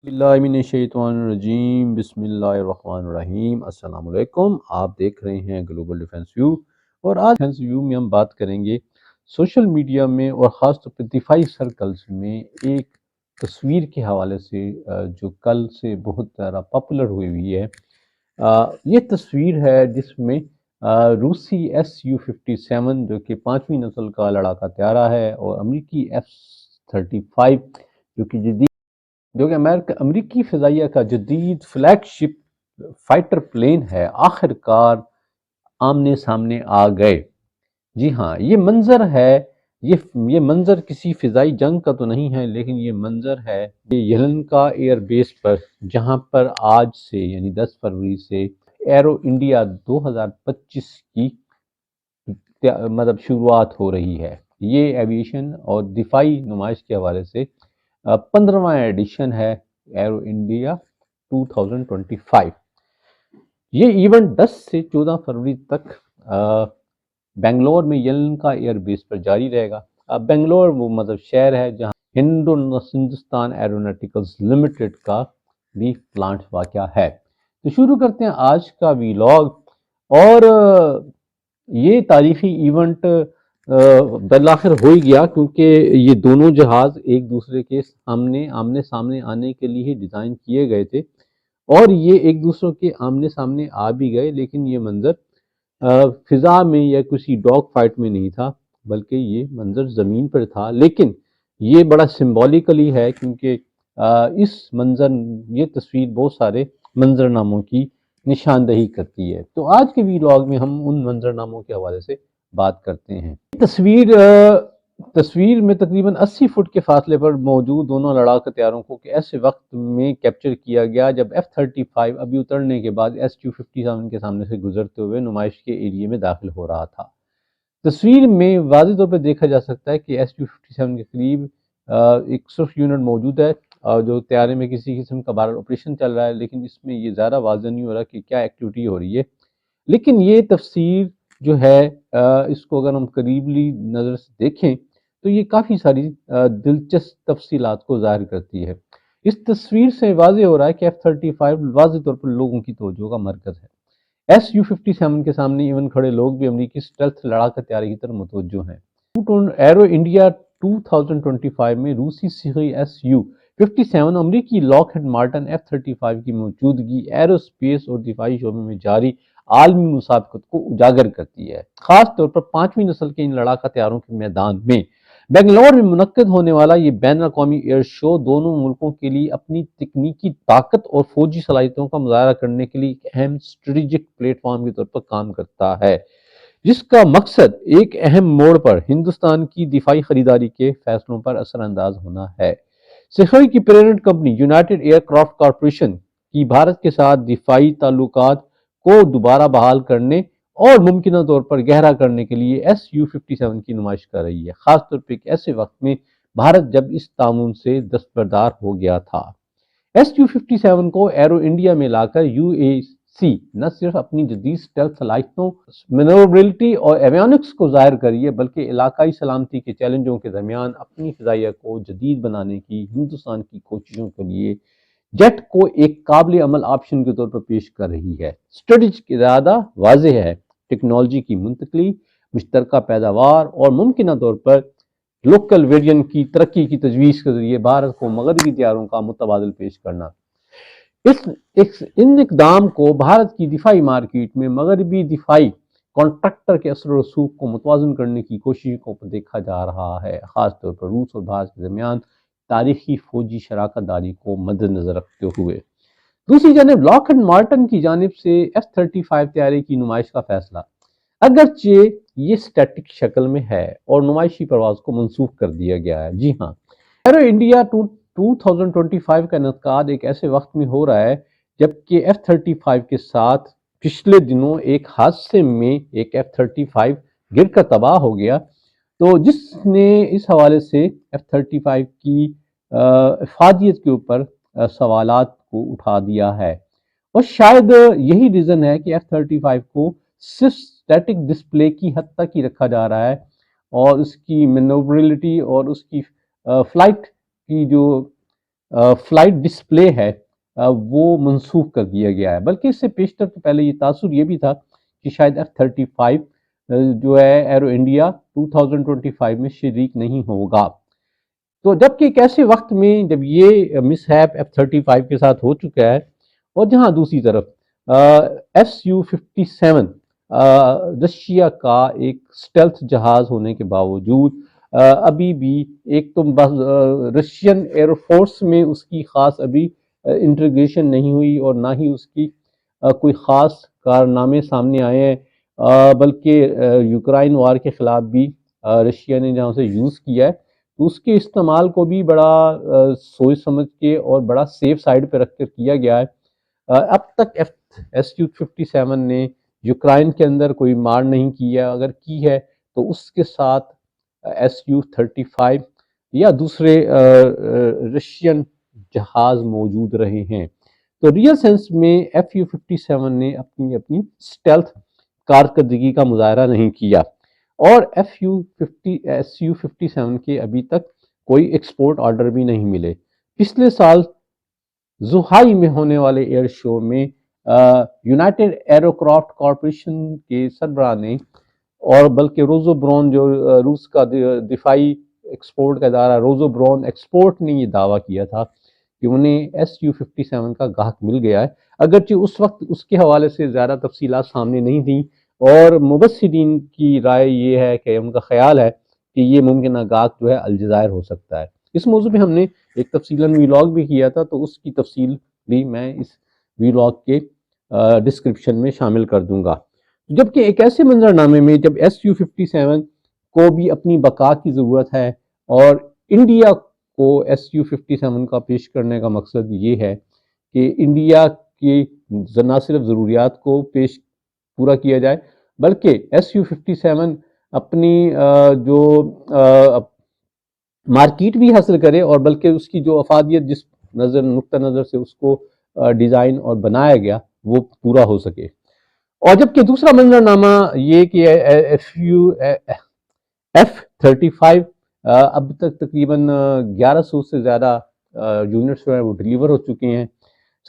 باللہ من الشیطان الرجیم بسم اللہ الرحمن الرحیم السلام علیکم۔ آپ دیکھ رہے ہیں گلوبل ڈیفنس ویو، اور آج ڈیفنس ویو میں ہم بات کریں گے سوشل میڈیا میں اور خاص طور پر دفاعی سرکلز میں ایک تصویر کے حوالے سے جو کل سے بہت زیادہ پاپولر ہوئی ہے۔ یہ تصویر ہے جس میں روسی Su-57 جو کہ 5ویں نسل کا لڑاکا طیارہ ہے، اور امریکی F-35 جو کہ امریکی فضائیہ کا جدید فلیگ شپ فائٹر پلین ہے، آخر کار آمنے سامنے آ گئے۔ جی ہاں، یہ منظر ہے، یہ منظر کسی فضائی جنگ کا تو نہیں ہے، لیکن یہ منظر ہے یہ یلہنکا ایئر بیس پر، جہاں پر آج سے یعنی 10 فروری سے ایرو انڈیا 2025 کی شروعات ہو رہی ہے۔ یہ ایویشن اور دفاعی نمائش کے حوالے سے 15واں ایڈیشن ہے ایرو انڈیا 2025۔ یہ ایونٹ 10 سے 14 فروری تک بنگلور میں یلہنکا ایئر بیس پر جاری رہے گا۔ بنگلور وہ شہر ہے جہاں ہندوستان ایروناٹیکلز لمیٹڈ کا بھی پلانٹ واقع ہے۔ تو شروع کرتے ہیں آج کا ویلاگ، اور یہ تاریخی ایونٹ بالآخر ہو ہی گیا، کیونکہ یہ دونوں جہاز ایک دوسرے کے آمنے سامنے آنے کے لیے ہی ڈیزائن کیے گئے تھے، اور یہ ایک دوسرے کے آمنے سامنے آ بھی گئے، لیکن یہ منظر فضا میں یا کسی ڈاگ فائٹ میں نہیں تھا، بلکہ یہ منظر زمین پر تھا۔ لیکن یہ بڑا سمبولیکلی ہے، کیونکہ یہ تصویر بہت سارے منظرناموں کی نشاندہی کرتی ہے۔ تو آج کے ویلاگ میں ہم ان منظرناموں کے حوالے سے بات کرتے ہیں۔ تصویر میں تقریباً 80 فٹ کے فاصلے پر موجود دونوں لڑاکا طیاروں کو ایسے وقت میں کیپچر کیا گیا جب F-35 ابھی اترنے کے بعد Su-57 کے سامنے سے گزرتے ہوئے نمائش کے ایریے میں داخل ہو رہا تھا۔ تصویر میں واضح طور پر دیکھا جا سکتا ہے کہ Su-57 کے قریب ایک صرف یونٹ موجود ہے، جو طیارے میں کسی قسم کا بہرحال آپریشن چل رہا ہے، لیکن اس میں یہ زیادہ واضح نہیں ہو رہا کہ کیا ایکٹیویٹی ہو رہی ہے۔ لیکن یہ تفسیر جو ہے اس کو اگر ہم قریبی نظر سے دیکھیں تو یہ کافی ساری دلچسپ تفصیلات کو ظاہر کرتی ہے۔ اس تصویر سے واضح ہو رہا ہے کہ F-35 واضح طور پر لوگوں کی توجہ کا مرکز ہے۔ Su-57 کے سامنے ایون کھڑے لوگ بھی امریکی اسٹیلتھ لڑاکا طیارے کی طرف متوجہ ہیں۔ ایرو انڈیا 2025 میں روسی صیغہ Su-57 امریکی لاک ہیڈ مارٹن F-35 کی موجودگی ایرو اسپیس اور دفاعی شعبے میں جاری عالمی مسابقت کو اجاگر کرتی ہے، خاص طور پر 5ویں نسل کے ان لڑاکا طیاروں کے میدان میں۔ بنگلور میں منعقد ہونے والا یہ بین الاقوامی ایئر شو دونوں ملکوں کے لیے اپنی تکنیکی طاقت اور فوجی صلاحیتوں کا مظاہرہ کرنے کے لیے ایک اہم اسٹریٹجک پلیٹ فارم کے طور پر کام کرتا ہے، جس کا مقصد ایک اہم موڑ پر ہندوستان کی دفاعی خریداری کے فیصلوں پر اثر انداز ہونا ہے۔ سخوئی کی parent company united aircraft corporation کی بھارت کے ساتھ دفاعی تعلقات کو دوبارہ بحال کرنے اور ممکنہ طور پر گہرا کرنے کے لیے Su-57 کی نمائش کر رہی ہے، خاص طور پر ایک ایسے وقت میں بھارت جب اس تعاون سے دستبردار ہو گیا تھا۔ Su-57 کو ایرو انڈیا میں لا کر UAC نہ صرف اپنی جدید اسٹیلتھ صلاحیتوں، مینوربلٹی اور ایویونکس کو ظاہر کری ہے، بلکہ علاقائی سلامتی کے چیلنجوں کے درمیان اپنی فضائیہ کو جدید بنانے کی ہندوستان کی کوششوں کے لیے جیٹ کو ایک قابل عمل آپشن کے طور پر پیش کر رہی ہے۔ اسٹریٹجک ارادہ واضح ہے: ٹیکنالوجی کی منتقلی، مشترکہ پیداوار اور ممکنہ طور پر لوکل ویرین کی ترقی کی تجویز کے ذریعے بھارت کو مغربی طیاروں کا متبادل پیش کرنا۔ ان اقدام کو بھارت کی دفاعی مارکیٹ میں مغربی دفاعی کانٹریکٹر کے اثر و رسوخ کو متوازن کرنے کی کوششوں کو دیکھا جا رہا ہے، خاص طور پر روس اور بھارت کے درمیان تاریخی فوجی شراکت داری کو مد نظر رکھتے ہوئے۔ دوسری جانب لاک ہیڈ مارٹن کی جانب سے F-35 طیارے کی نمائش کا فیصلہ، اگرچہ یہ اسٹیٹک شکل میں ہے اور نمائشی پرواز کو منسوخ کر دیا گیا ہے۔ جی ہاں، ایرو انڈیا 2025 کا انعقاد ایک ایسے وقت میں ہو رہا ہے جبکہ F-35 کے ساتھ پچھلے دنوں ایک حادثے میں ایک F-35 گر کر تباہ ہو گیا، تو جس نے اس حوالے سے F-35 کی افادیت کے اوپر سوالات کو اٹھا دیا ہے، اور شاید یہی ریزن ہے کہ F-35 کو صرف اسٹیٹک ڈسپلے کی حد تک ہی رکھا جا رہا ہے، اور اس کی مینوربلٹی اور اس کی فلائٹ کی جو فلائٹ ڈسپلے ہے وہ منسوخ کر دیا گیا ہے، بلکہ اس سے پیشتر تو پہلے یہ تاثر یہ بھی تھا کہ شاید F-35 جو ہے ایرو انڈیا 2025 میں شریک نہیں ہوگا۔ تو جبکہ ایک ایسے وقت میں جب یہ مس ہیپ F-35 کے ساتھ ہو چکا ہے، اور جہاں دوسری طرف Su-57 رشیا کا ایک سٹیلتھ جہاز ہونے کے باوجود ابھی بھی ایک تو رشین ایئر فورس میں اس کی خاص ابھی انٹیگریشن نہیں ہوئی، اور نہ ہی اس کی کوئی خاص کارنامے سامنے آئے ہیں، بلکہ یوکرائن وار کے خلاف بھی رشیا نے جہاں سے یوز کیا ہے تو اس کے استعمال کو بھی بڑا سوچ سمجھ کے اور بڑا سیف سائڈ پہ رکھ کر کیا گیا ہے۔ اب تک Su-57 نے یوکرائن کے اندر کوئی مار نہیں کیا، اگر کی ہے تو اس کے ساتھ Su-35 یا دوسرے رشین جہاز موجود رہے ہیں۔ تو ریئل سینس میں Fu-57 نے اپنی سٹیلتھ کارکردگی کا مظاہرہ نہیں کیا، اور Su-57 کے ابھی تک کوئی ایکسپورٹ آرڈر بھی نہیں ملے۔ پچھلے سال زوہائی میں ہونے والے ایئر شو میں یونائٹڈ ایرو کرافٹ کارپوریشن کے سربراہ نے، اور بلکہ روزو برون جو روس کا دفاعی ایکسپورٹ کا ادارہ روزو برون ایکسپورٹ نے یہ دعویٰ کیا تھا کہ انہیں Su-57 کا گاہک مل گیا ہے، اگرچہ اس وقت اس کے حوالے سے زیادہ تفصیلات سامنے نہیں تھیں، اور مبصرین کی رائے یہ ہے کہ ان کا خیال ہے کہ یہ ممکنہ گاہک جو ہے الجزائر ہو سکتا ہے۔ اس موضوع پہ ہم نے ایک تفصیلاً ویلاگ بھی کیا تھا، تو اس کی تفصیل بھی میں اس ویلاگ کے ڈسکرپشن میں شامل کر دوں گا۔ جبکہ ایک ایسے منظر نامے میں جب Su-57 کو بھی اپنی بقا کی ضرورت ہے، اور انڈیا کو Su-57 کا پیش کرنے کا مقصد یہ ہے کہ انڈیا کی نہ صرف ضروریات کو پورا کیا جائے، بلکہ Su-57 اپنی جو مارکیٹ بھی حاصل کرے، اور بلکہ اس کی جو افادیت جس نقطہ نظر سے اس کو ڈیزائن اور بنایا گیا وہ پورا ہو سکے۔ اور جبکہ دوسرا منظر نامہ یہ کہ F-35 اب تک تقریباً 1100 سے زیادہ یونٹس جو ہیں وہ ڈیلیور ہو چکے ہیں۔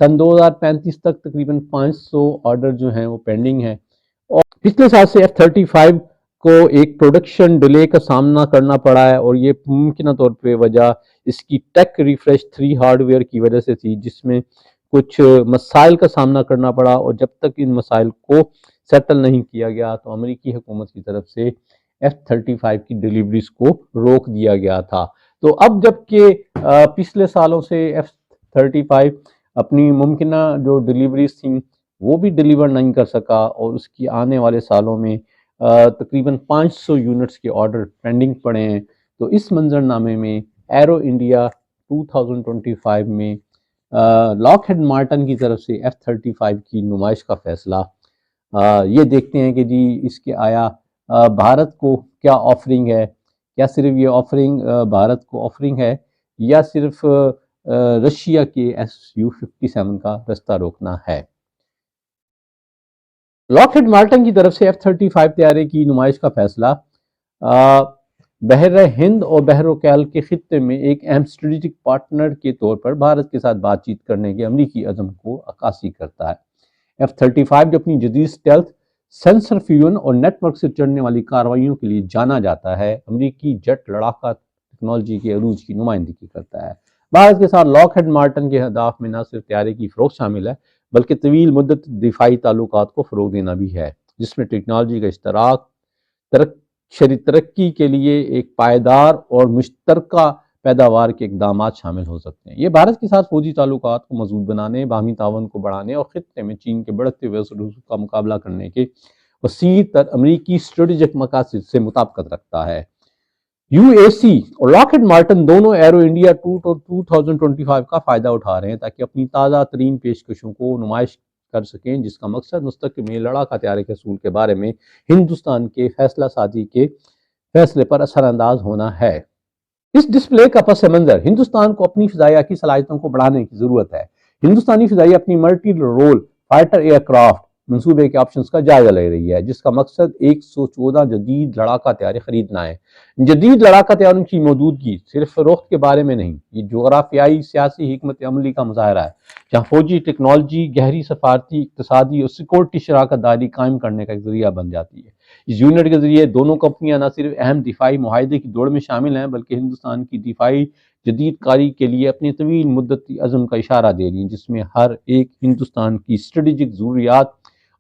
سن 2035 تک تقریباً 500 آرڈر جو ہیں وہ پینڈنگ ہیں، اور پچھلے سال سے F-35 کو ایک پروڈکشن ڈیلے کا سامنا کرنا پڑا ہے، اور یہ ممکنہ طور پہ وجہ اس کی ٹیک ریفریش 3 ہارڈ ویئر کی وجہ سے تھی، جس میں کچھ مسائل کا سامنا کرنا پڑا، اور جب تک ان مسائل کو سیٹل نہیں کیا گیا تو امریکی حکومت کی طرف سے F-35 کی ڈیلیوریز کو روک دیا گیا تھا۔ تو اب جب کہ پچھلے سالوں سے F-35 اپنی ممکنہ جو ڈیلیوریز تھیں وہ بھی ڈیلیور نہیں کر سکا، اور اس کی آنے والے سالوں میں تقریباً 500 یونٹس کے آرڈر پینڈنگ پڑے ہیں۔ تو اس منظر نامے میں ایرو انڈیا 2025 میں لاک ہیڈ مارٹن کی طرف سے F-35 کی نمائش کا فیصلہ، یہ دیکھتے ہیں کہ جی اس کے آیا بھارت کو کیا آفرنگ ہے، کیا صرف یہ آفرنگ بھارت کو آفرنگ ہے، یا صرف رشیا کے Su-57 کا رستہ روکنا ہے۔ لاک ہیڈ مارٹن کی طرف سے F-35 طیارے کی نمائش کا فیصلہ بحر ہند اور بحر الکاہل کے خطے میں ایک اہم اسٹریٹجک پارٹنر کے طور پر بھارت کے ساتھ بات چیت کرنے کے امریکی عزم کو عکاسی کرتا ہے۔ F-35 جو اپنی جدید اسٹیلتھ سینسر فیوژن اور نیٹ ورک سے چڑھنے والی کارروائیوں کے لیے جانا جاتا ہے، امریکی جیٹ لڑاکا ٹیکنالوجی کے عروج کی نمائندگی کرتا ہے۔ بھارت کے ساتھ لاک ہیڈ مارٹن کے اہداف میں نہ صرف طیارے کی فروخت شامل ہے، بلکہ طویل مدت دفاعی تعلقات کو فروغ دینا بھی ہے، جس میں ٹیکنالوجی کا اشتراک، ترقی کے لیے ایک پائیدار اور مشترکہ پیداوار کے اقدامات شامل ہو سکتے ہیں۔ یہ بھارت کے ساتھ فوجی تعلقات کو مضبوط بنانے، باہمی تعاون کو بڑھانے اور خطے میں چین کے بڑھتے ہوئے اثرات کا مقابلہ کرنے کے وسیع تر امریکی اسٹریٹجک مقاصد سے مطابقت رکھتا ہے۔ UAC اور لاک ہیڈ مارٹن دونوں ایرو انڈیا 2025 کا فائدہ اٹھا رہے ہیں تاکہ اپنی تازہ ترین پیشکشوں کو نمائش کر سکیں، جس کا مقصد مستقبل میں لڑاکا طیارے کے حصول کے بارے میں ہندوستان کے فیصلہ سازی کے فیصلے پر اثر انداز ہونا ہے۔ اس ڈسپلے کا پس منظر ہندوستان کو اپنی فضائیہ کی صلاحیتوں کو بڑھانے کی ضرورت ہے۔ ہندوستانی فضائیہ اپنی multi role fighter aircraft, منصوبے کے آپشنز کا جائزہ لے رہی ہے، جس کا مقصد 114 جدید لڑاکا طیارے خریدنا ہے۔ جدید لڑاکا طیاروں کی موجودگی صرف فروخت کے بارے میں نہیں، یہ جغرافیائی سیاسی حکمت عملی کا مظاہرہ ہے، جہاں فوجی ٹیکنالوجی گہری سفارتی، اقتصادی اور سیکورٹی شراکت داری قائم کرنے کا ایک ذریعہ بن جاتی ہے۔ اس یونٹ کے ذریعے دونوں کمپنیاں نہ صرف اہم دفاعی معاہدے کی دوڑ میں شامل ہیں، بلکہ ہندوستان کی دفاعی جدید کاری کے لیے اپنی طویل مدتی عزم کا اشارہ دے رہی ہیں، جس میں ہر ایک ہندوستان کی اسٹریٹجک ضروریات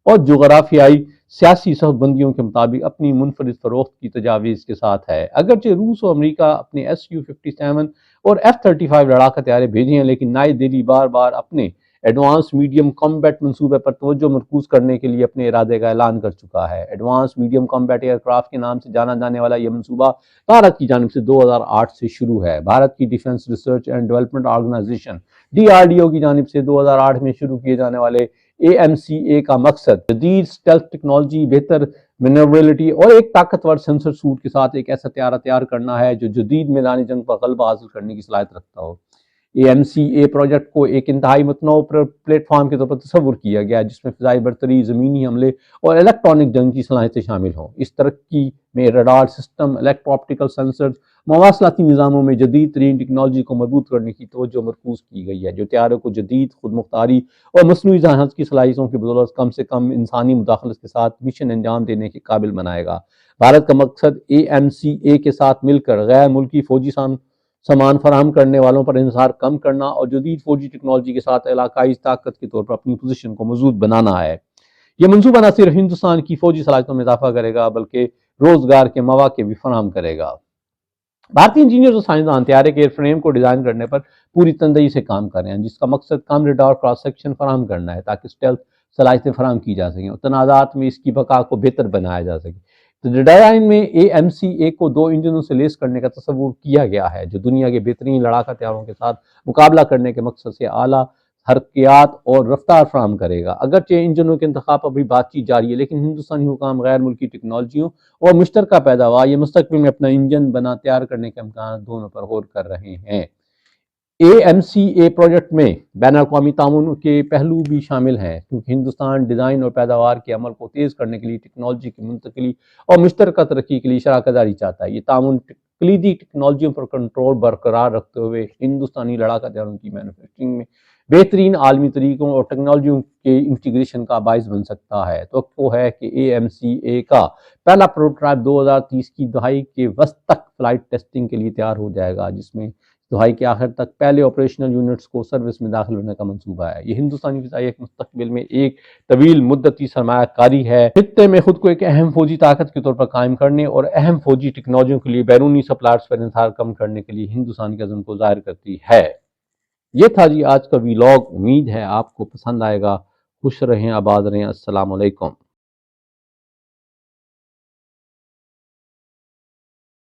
اور جغرافیائی سیاسی صف بندیوں کے مطابق اپنی منفرد فروخت کی تجاویز کے ساتھ ہے۔ اگرچہ روس اور امریکہ اپنے Su-57 اور F-35 لڑاکا طیارے بھیجے ہیں، لیکن نئی دہلی بار بار اپنے ایڈوانس میڈیم کمبیٹ منصوبے پر توجہ مرکوز کرنے کے لیے اپنے ارادے کا اعلان کر چکا ہے۔ Advance medium combat aircraft کے نام سے جانا جانے والا یہ منصوبہ بھارت کی جانب سے 2008 سے شروع ہے۔ بھارت کی defence research and development organisation DRDO کی جانب سے 2008 میں شروع کیے جانے والے AMCA کا مقصد جدید اسٹیلتھ ٹیکنالوجی، بہتر مینوربلٹی اور ایک طاقتور سینسر سوٹ کے ساتھ ایک ایسا طیارہ تیار کرنا ہے جو جدید میدانی جنگ پر غلبہ حاصل کرنے کی صلاحیت رکھتا ہو۔ AMCA پروجیکٹ کو ایک انتہائی متنوع پلیٹ فارم کے طور پر تصور کیا گیا ہے، جس میں فضائی برتری، زمینی حملے اور الیکٹرانک جنگ کی صلاحیتیں شامل ہوں۔ اس ترقی میں radar system, electro optical censors, مواصلاتی نظاموں میں جدید ترین ٹیکنالوجی کو مربوط کرنے کی توجہ مرکوز کی گئی ہے، جو طیاروں کو جدید، خود مختاری اور مصنوعی ذہانت کی صلاحیتوں کی بدولت کم سے کم انسانی مداخلت کے ساتھ مشن انجام دینے کے قابل بنائے گا۔ بھارت کا مقصد AMCA کے ساتھ مل کر غیر ملکی فوجی سامان فراہم کرنے والوں پر انحصار کم کرنا اور جدید فوجی ٹیکنالوجی کے ساتھ علاقائی طاقت کے طور پر اپنی پوزیشن کو مضبوط بنانا ہے۔ یہ منصوبہ نہ صرف ہندوستان کی فوجی صلاحیتوں میں اضافہ کرے گا، بلکہ روزگار کے مواقع بھی فراہم کرے گا۔ بھارتی انجینئرز اور سائنسدان طیارے کے ایئر فریم کو ڈیزائن کرنے پر پوری تندہی سے کام کر رہے ہیں، جس کا مقصد کم ریڈار کراس سیکشن فراہم کرنا ہے تاکہ اسٹیلتھ صلاحیتیں فراہم کی جا سکیں اور تنازعات میں اس کی بقا کو بہتر بنایا جا سکے۔ ڈیزائن میں AMCA کو 2 انجنوں سے لیس کرنے کا تصور کیا گیا ہے، جو دنیا کے بہترین لڑاکا طیاروں کے ساتھ مقابلہ کرنے کے مقصد سے اعلیٰ حرکیات اور رفتار فراہم کرے گا۔ اگرچہ انجنوں کے انتخاب پر بھی بات چیت جاری ہے، لیکن ہندوستانی حکام غیر ملکی ٹیکنالوجیوں اور مشترکہ پیداوار یا مستقبل میں اپنا انجن بنا تیار کرنے کے امکانات دونوں پر غور کر رہے ہیں۔ AMCA پروجیکٹ میں بین الاقوامی تعاون کے پہلو بھی شامل ہیں، کیونکہ ہندوستان ڈیزائن اور پیداوار کے عمل کو تیز کرنے کے لیے ٹیکنالوجی کی منتقلی اور مشترکہ ترقی کے لیے شراکت داری چاہتا ہے۔ یہ تعاون کلیدی ٹیکنالوجیوں پر کنٹرول برقرار رکھتے ہوئے ہندوستانی لڑاکا طیاروں کی مینوفیکچرنگ میں بہترین عالمی طریقوں اور ٹیکنالوجیوں کے انٹیگریشن کا باعث بن سکتا ہے۔ توقع ہے کہ AMCA کا پہلا پروٹوٹائپ 2030 کی دہائی کے وسط تک فلائٹ ٹیسٹنگ کے لیے تیار ہو جائے گا، جس میں دہائی کے آخر تک پہلے آپریشنل یونٹس کو سروس میں داخل ہونے کا منصوبہ ہے۔ یہ ہندوستانی فضائیہ کے مستقبل میں ایک طویل مدتی سرمایہ کاری ہے، خطے میں خود کو ایک اہم فوجی طاقت کے طور پر قائم کرنے اور اہم فوجی ٹیکنالوجیوں کے لیے بیرونی سپلائرز پر انحصار کم کرنے کے لیے ہندوستان کے عزم کو ظاہر کرتی ہے۔ یہ تھا جی آج کا ویلاگ، امید ہے آپ کو پسند آئے گا۔ خوش رہیں، آباد رہیں، السلام علیکم۔